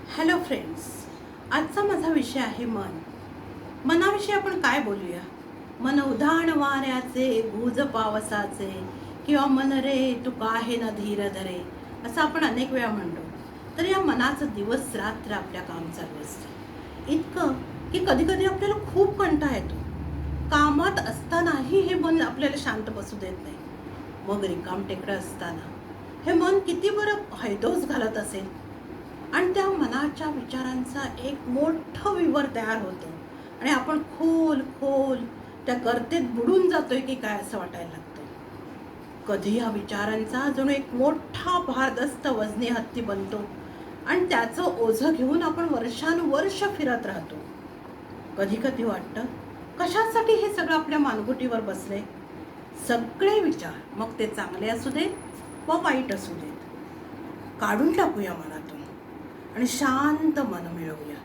Hello friends, आजचा माझा विषय आहे मन. मनाविषयी आपण काय बोलूया? मन उधाण वाऱ्याचे, गुज पावसाचे, किंवा मन रे तू काहे ना धीर धरे, असं आपण अनेक वेळा म्हणतो. तर या मनाचं दिवस रात्र आपल्या काम चालू असतं, इतकं की कधी कधी आपल्याला खूप कंटाळा येतो. कामात असतानाही हे मन आपल्याला शांत बसू देत नाही. मग रिकाम टेकडं असताना हे मन किती बरं हैदोस घालत असेल. आणि त्या मनाच्या विचारांचा एक मोठं विवर तयार होतं आणि आपण खोल खोल त्या गर्तेत बुडून जातोय की काय असं वाटायला लागतं. कधी या विचारांचा जणू एक मोठा भारदस्त वजनी हत्ती बनतो आणि त्याचं ओझं घेऊन आपण वर्षानुवर्ष फिरत राहतो. कधी कधी वाटतं, कशासाठी हे सगळं आपल्या मानगुटीवर बसले. सगळे विचार, मग ते चांगले असू देत व वाईट असू देत, काढून टाकूया मनातून आणि शांत मन मिळवूया.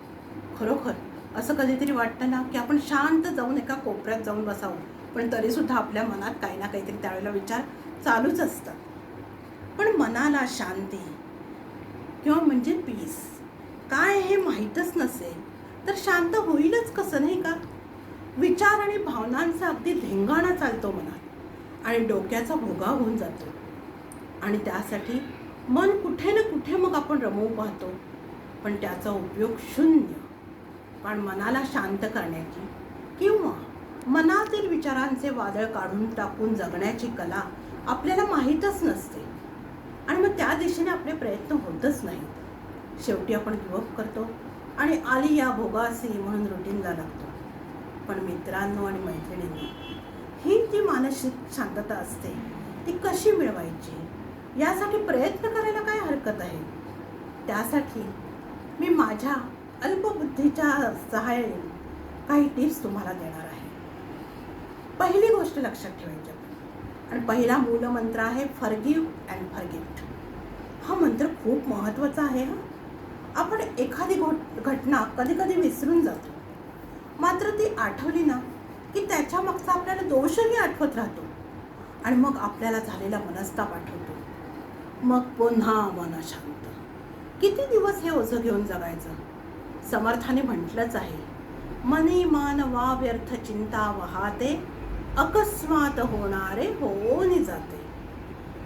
खरोखर असं कधीतरी वाटतं ना की आपण शांत जाऊन एका कोपऱ्यात जाऊन बसावं, पण तरीसुद्धा आपल्या मनात काही ना काहीतरी त्यावेळेला विचार चालूच असतात. पण मनाला शांती किंवा म्हणजे पीस काय हे माहीतच नसेल तर शांत होईलच कसं, नाही का? विचार आणि भावनांचा अगदी धिंगाणा चालतो मनात आणि डोक्याचा भोगा होऊन जातो. आणि त्यासाठी मन कुठे ना कुठे मग आपण रमवू पाहतो, पण त्याचा उपयोग शून्य. पण मनाला शांत करण्याची किंवा मनातील विचारांचे वादळ काढून टाकून जगण्याची कला आपल्याला माहीतच नसते आणि मग त्या दिशेने आपले प्रयत्न होतच नाहीत. शेवटी आपण गिवअप करतो आणि आली या भोगासी म्हणून रुटीनला लागतो. पण मित्रांनो आणि मैत्रिणींनी, ही जी मानसिक शांतता असते ती कशी मिळवायची यासाठी प्रयत्न करायला काय हरकत आहे. त्यासाठी मी माझ्या अल्पबुद्धीच्या सहाय्याने काही टिप्स तुम्हाला देणार आहे. पहिली गोष्ट लक्षात ठेवायची आपण, आणि पहिला मूलमंत्र आहे फॉरगिव्ह अँड फॉरगेट. हा मंत्र खूप महत्त्वाचा आहे. आपण एखादी घटना कधी कधी विसरून जातो, मात्र ती आठवली ना की त्याच्या मागचा आपल्याला दोषही आठवत राहतो आणि मग आपल्याला झालेला मनस्ताप आठवतो. मग पुन्हा मन शांत. किती दिवस हे ओझं घेऊन जगायचं? समर्थाने म्हटलंच आहे, मनी मानवा व्यर्थ चिंता वहाते, अकस्मात होणारे होऊन जाते.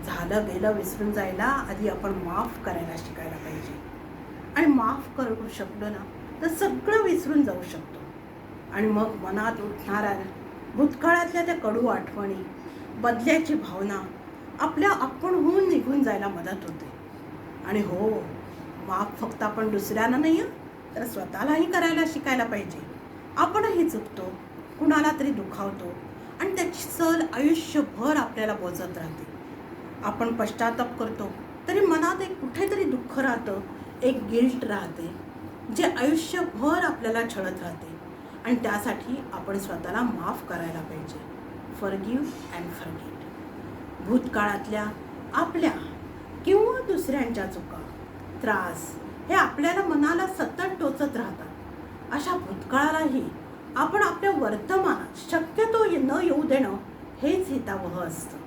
झालं गेलं विसरून जायला आधी आपण माफ करायला शिकायला पाहिजे. आणि माफ करू शकलो ना तर सगळं विसरून जाऊ शकतो. आणि मग मनात उठणाऱ्या भूतकाळातल्या त्या कडू आठवणी, बदल्याची भावना आपल्या आपणहून निघून जायला मदत होते. आणि हो, माफ फक्त आपण दुसऱ्यांना नाही तर स्वतःलाही करायला शिकायला पाहिजे. आपणही चुकतो, कुणाला तरी दुखावतो आणि त्याची सल आयुष्यभर आपल्याला बोचत राहते. आपण पश्चाताप करतो तरी मनात एक कुठेतरी दुःख राहतं, एक गिल्ट राहते जे आयुष्यभर आपल्याला छळत राहते. आणि त्यासाठी आपण स्वतःला माफ करायला पाहिजे. Forgive and forget. भूतकाळातल्या आपल्या किंवा दुसऱ्यांच्या चुका, त्रास हे आपल्याला मनाला सतत टोचत राहतात. अशा भूतकाळालाही आपण आपल्या वर्तमानात शक्यतो न येऊ देणं हेच हितावह असतं.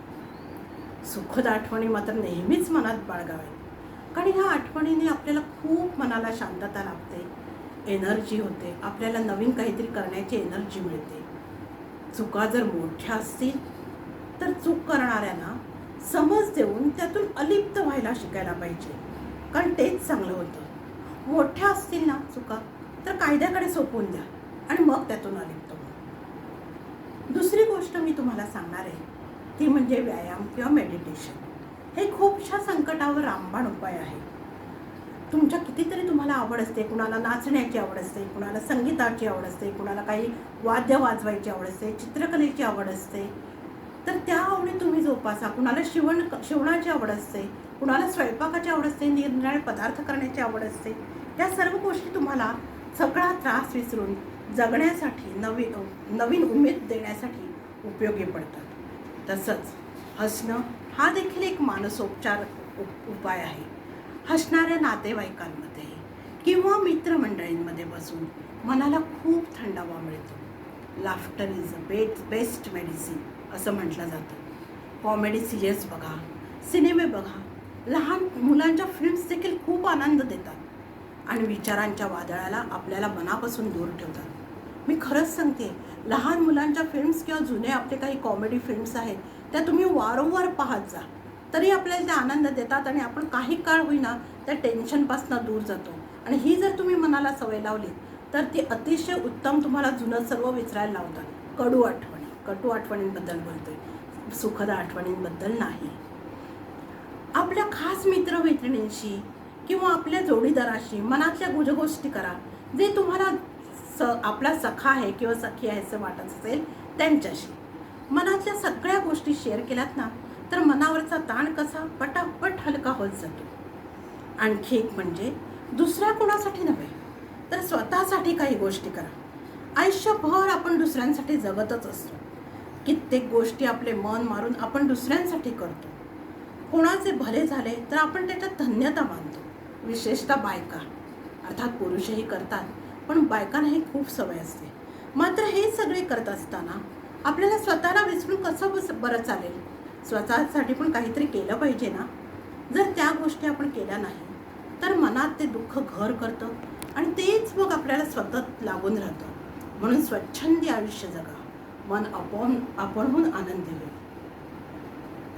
सुखद आठवणी मात्र नेहमीच मनात बाळगाव्यात, कारण ह्या आठवणीने आपल्याला खूप मनाला शांतता लाभते, एनर्जी होते, आपल्याला नवीन काहीतरी करण्याची एनर्जी मिळते. चुका जर मोठ्या असतील तर चूक करणाऱ्यांना समज देऊन त्यातून अलिप्त व्हायला शिकायला पाहिजे, कारण तेच चांगलं होतं. मोठ्या असतील ना चुका तर कायद्याकडे सोपवून द्या आणि मग त्यातून अलिप्त व्हा. दुसरी गोष्ट मी तुम्हाला सांगणार आहे ती म्हणजे व्यायाम किंवा मेडिटेशन. हे खूपशा संकटावर रामबाण उपाय आहे. तुमच्या कितीतरी तुम्हाला आवड असते, कुणाला नाचण्याची आवड असते, कुणाला संगीताची आवड असते, कुणाला काही वाद्य वाजवायची आवड असते, चित्रकलेची आवड असते, तर त्या आवडी तुम्ही जोपासा. कुणाला शिवणाची आवड असते, कुणाला स्वयंपाकाची आवड असते, निरनिराळे पदार्थ करण्याची आवड असते. या सर्व गोष्टी तुम्हाला सगळा त्रास विसरून जगण्यासाठी, नवीन उमेद देण्यासाठी उपयोगी पडतात. तसंच हसणं हा देखील एक मानसोपचार उपाय आहे. हसणाऱ्या नातेवाईकांमध्ये किंवा मित्रमंडळींमध्ये बसून मनाला खूप थंडावा मिळतो. Laughter is a best medicine असं म्हटलं जातं. कॉमेडी सिरियल्स बघा, सिनेमे बघा, लहान मुलांच्या फिल्म्स देखील खूप आनंद देतात आणि विचारांच्या वादळाला आपल्याला मनापासून दूर ठेवतात. मी खरंच सांगते, लहान मुलांच्या फिल्म्स किंवा जुने आपले काही कॉमेडी फिल्म्स आहेत त्या तुम्ही वारंवार पाहत जा, तरी आपल्याला त्या आनंद देतात आणि आपण काही काळ होईना त्या टेन्शनपासून दूर जातो. आणि ही जर तुम्ही मनाला सवय लावली तर ती अतिशय उत्तम तुम्हाला जुनं सर्व विसरायला लावतात. कटू आठवणींबद्दल बोलतोय, सुखद आठवणींबद्दल नाही. आपल्या खास मित्रमैत्रिणींशी किंवा आपल्या जोडीदाराशी मनातल्या गुजगोष्टी करा. जे तुम्हाला आपला सखा आहे किंवा सखी आहे असं वाटत असेल त्यांच्याशी मनातल्या सगळ्या गोष्टी शेअर केल्यात ना, तर मनावरचा ताण कसा पटापट हलका होत जातो. आणखी एक म्हणजे दुसऱ्या कोणासाठी नव्हे तर स्वतःसाठी काही गोष्टी करा. आयुष्यभर आपण दुसऱ्यांसाठी जगतच असतो. कित्येक गोष्टी आपले मन मारून आपण दुसऱ्यांसाठी करतो. कोणाचे भले झाले तर आपण त्याच्यात धन्यता मानतो. विशेषतः बायका, अर्थात पुरुषही करतात, पण बायकांना ही खूप सवय असते. मात्र हे सगळे करत असताना आपल्याला स्वतःला विसरून कसं बरं चालेल? स्वतःसाठी पण काहीतरी केलं पाहिजे ना. जर त्या गोष्टी आपण केल्या नाही तर मनात ते दुःख घर करतं आणि तेच मग आपल्याला सतत लागून राहतं. म्हणून स्वच्छंदी आयुष्य जगा, मन आपणहून आनंदी होईल.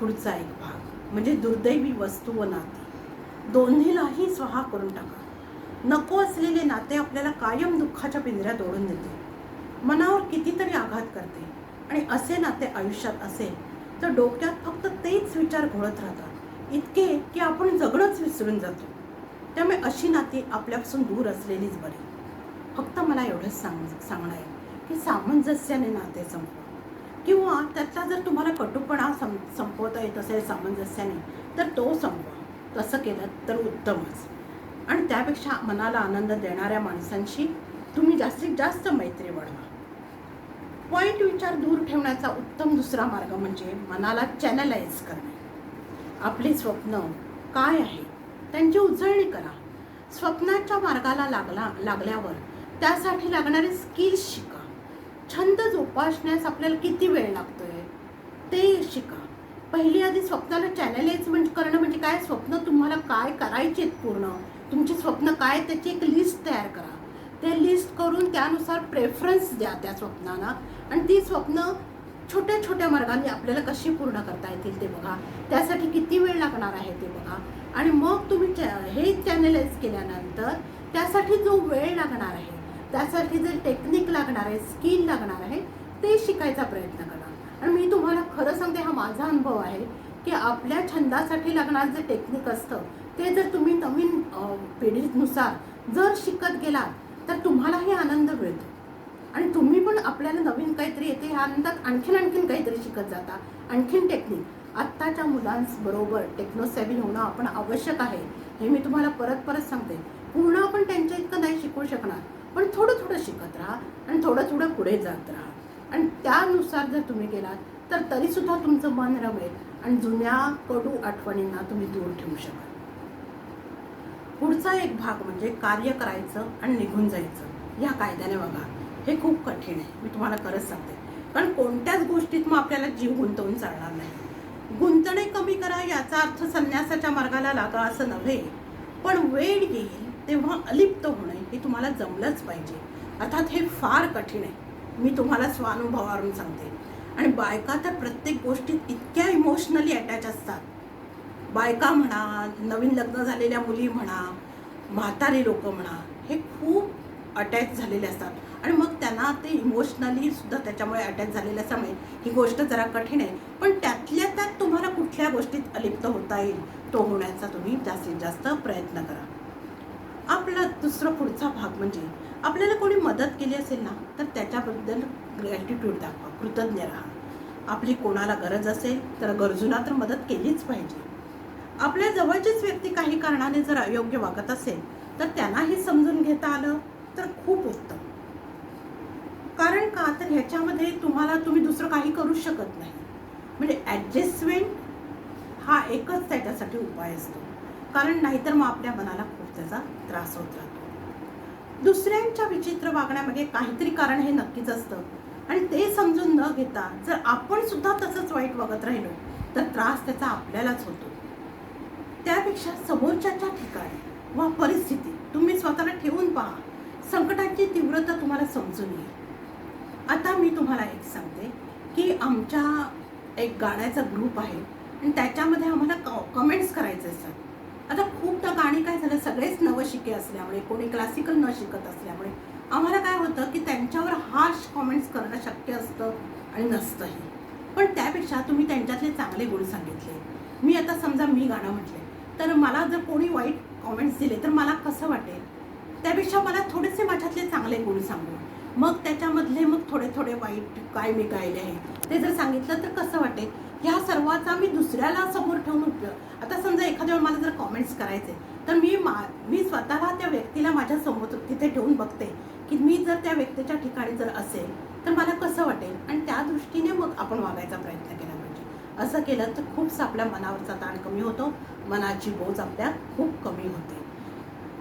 पुढचा एक भाग म्हणजे दुर्दैवी वस्तू व नाती दोन्हीलाही स्वहा करून टाका. नको असलेले नाते आपल्याला कायम दुःखाच्या पिंजऱ्यात ओढून देते, मनावर कितीतरी आघात करते. आणि असे नाते आयुष्यात असेल तर डोक्यात फक्त तेच विचार घोळत राहतात, इतके की आपण जगणंच विसरून जातो. त्यामुळे अशी नाती आपल्यापासून दूर असलेलीच बरी. फक्त मला एवढंच सांगणं आहे की सामंजस्याने नाते संपवा, किंवा त्यातला जर तुम्हाला कटुपणा संपवता येत असेल सामंजस्याने तर तो संपवा. तसं केलं तर उत्तमच. आणि त्यापेक्षा मनाला आनंद देणाऱ्या माणसांशी तुम्ही जास्तीत जास्त मैत्री वाढवा. वाईट विचार दूर ठेवण्याचा उत्तम दुसरा मार्ग म्हणजे मनाला चॅनलाइज करणे. आपले स्वप्न काय आहे त्यांची उजळणी करा. स्वप्नाच्या मार्गाला लागल्यावर त्यासाठी लागणारे स्किल्स शिका. छंद जोपासण्यास आपल्याला किती वेळ लागतोय ते शिका. पहिली आधी स्वप्नाला चॅनलाइज करणं म्हणजे काय? स्वप्न तुम्हाला काय करायचे आहेत, पूर्ण तुमची स्वप्न काय त्याची एक लिस्ट तयार करा. ते लिस्ट करून त्यानुसार प्रेफरन्स द्या त्या स्वप्नांना, आणि ती स्वप्न छोट्या छोट्या मार्गाने आपल्याला कशी पूर्ण करता येतील ते बघा. त्यासाठी किती वेळ लागणार आहे ते बघा. आणि मग तुम्ही हे चॅनलाइज केल्यानंतर त्यासाठी जो वेळ लागणार आहे, त्यासाठी जे टेक्निक लागणार आहे, स्किल लागणार आहे, ते शिकायचा प्रयत्न करा. आणि मी तुम्हाला खरं सांगते, हा माझा अनुभव आहे की आपल्या छंदासाठी लागणारं जे टेक्निक असतं ते जर तुम्ही नवीन पिढीनुसार जर शिकत गेलात तर तुम्हालाही आनंद मिळतो. आणि तुम्ही पण आपल्याला नवीन काहीतरी येते ह्या आनंदात आणखीन काहीतरी शिकत जाता. आणखीन टेक्निक. आत्ताच्या मुलांबरोबर टेक्नोसेव्ही होणं आपण आवश्यक आहे, हे मी तुम्हाला परत सांगते. पूर्ण आपण त्यांच्या इतकं नाही शिकू शकणार, पण थोडं शिकत राहा आणि थोडं पुढे जात राहा. आणि त्यानुसार जर तुम्ही गेलात तर तरीसुद्धा तुमचं मन रमेल आणि जुन्या कडू आठवणींना तुम्ही दूर ठेवू शकाल. पुढचा एक भाग म्हणजे कार्य करायचं आणि निघून जायचं. या कायद्याने बघा, हे खूप कठीण आहे, मी तुम्हाला खरंच सांगते. कारण कोणत्याच गोष्टीत मग आपल्याला जीव गुंतवून चालणार नाही. गुंतणे कमी करा याचा अर्थ संन्यासाच्या मार्गाला लागा असं नव्हे, पण वेळ येईल तेव्हा अलिप्त होणे हे तुम्हाला जमलंच पाहिजे. अर्थात हे फार कठीण आहे, मी तुम्हाला स्वानुभवावरून सांगते. आणि बायका तर प्रत्येक गोष्टीत इतक्या इमोशनली अटॅच असतात. बायका म्हणा, नवीन लग्न झालेल्या मुली म्हणा, म्हातारे लोक म्हणा, हे खूप अटॅच झालेले असतात. आणि मग त्यांना ते इमोशनली सुद्धा त्याच्यामुळे अटॅच झालेले असल्यामुळे ही गोष्ट जरा कठीण आहे. पण त्यातल्या त्यात तुम्हाला कुठल्या गोष्टीत अलिप्त होता येईल तो होण्याचा तुम्ही जास्तीत जास्त प्रयत्न करा. आपला पुढचा भाग म्हणजे आपल्याला कोणी मदत केली असेल ना तर त्याच्याबद्दल ग्रॅटिट्यूड दाखवा, कृतज्ञ राहा. आपली कोणाला गरज असेल तर गरजूंना तर मदत केलीच पाहिजे. आपल्या जवळचीच व्यक्ती काही कारणाने जर अयोग्य वागत असेल तर त्यांनाही समजून घेता आलं तर खूप उत्तम. कारण का तर ह्याच्यामध्ये तुम्ही दुसरं काही करू शकत नाही. म्हणजे ॲडजस्टमेंट हा एकच त्याच्यासाठी उपाय असतो. कारण नाहीतर मग आपल्या मनाला खूप त्याचा त्रास होत राहतो. दुसऱ्यांच्या विचित्र वागण्यामागे काहीतरी कारण हे नक्कीच असतं. आणि ते समजून न घेता जर आपण सुद्धा तसंच वाईट वागत राहिलो तर त्रास त्याचा आपल्यालाच होतो. त्यापेक्षा समोरच्याच्या ठिकाणी वा परिस्थितीत तुम्ही स्वतःला ठेवून पहा. संकटांची तीव्रता तुम्हाला समजून येईल. आता मी तुम्हाला एक सांगते की आमच्या एक गाण्याचा ग्रुप आहे आणि त्याच्यामध्ये आम्हाला कमेंट्स करायचे असतात. आता खूपदा गाणी काय झालं, सगळेच नवशिके असल्यामुळे, कोणी क्लासिकल न शिकत असल्यामुळे आम्हाला काय होतं की त्यांच्यावर हार्श कमेंट्स करणं शक्य असतं आणि नसतंही. पण त्यापेक्षा तुम्ही त्यांच्यातले चांगले गुण सांगितले. मी आता समजा मी गाणं म्हटले तर मला जर कोणी वाईट कमेंट्स दिले तर मला कसं वाटेल. त्यापेक्षा मला थोडेसे माझ्यातले चांगले गुण सांगू, मग त्याच्यामधले मग थोडे थोडे वाईट काय मी गायले आहे ते जर सांगितलं तर कसं वाटेल. ह्या सर्वाचा मी दुसऱ्याला समोर ठेवून उपयोग. आता समजा एखाद्या वेळी मला जर कमेंट्स करायचे तर मी स्वतःला त्या व्यक्तीला माझ्या समोर तिथे ठेवून बघते की मी जर त्या व्यक्तीच्या ठिकाणी जर असेल तर मला कसं वाटेल आणि त्या दृष्टीने मग आपण वागायचा प्रयत्न केला पाहिजे. असं केलं तर खूपसा आपल्या मनावरचा ताण कमी होतो, मनाची बोज आपल्या खूप कमी होते.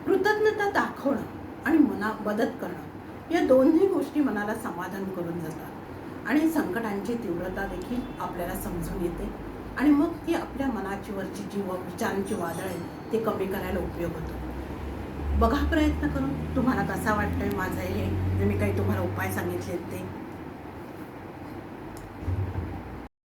कृतज्ञता दाखवणं आणि मदत करणं या दोन्ही गोष्टी मनाला समाधान करून जातात आणि संकटांची तीव्रता देखील आपल्याला समजून येते आणि मग ती आपल्या मनाची वरची जी विचारांची वादळ आहे ते कमी करायला उपयोग होतो. बघा प्रयत्न करून तुम्हाला कसा वाटतंय माझं हे जे मी काही तुम्हाला उपाय सांगितलेत ते.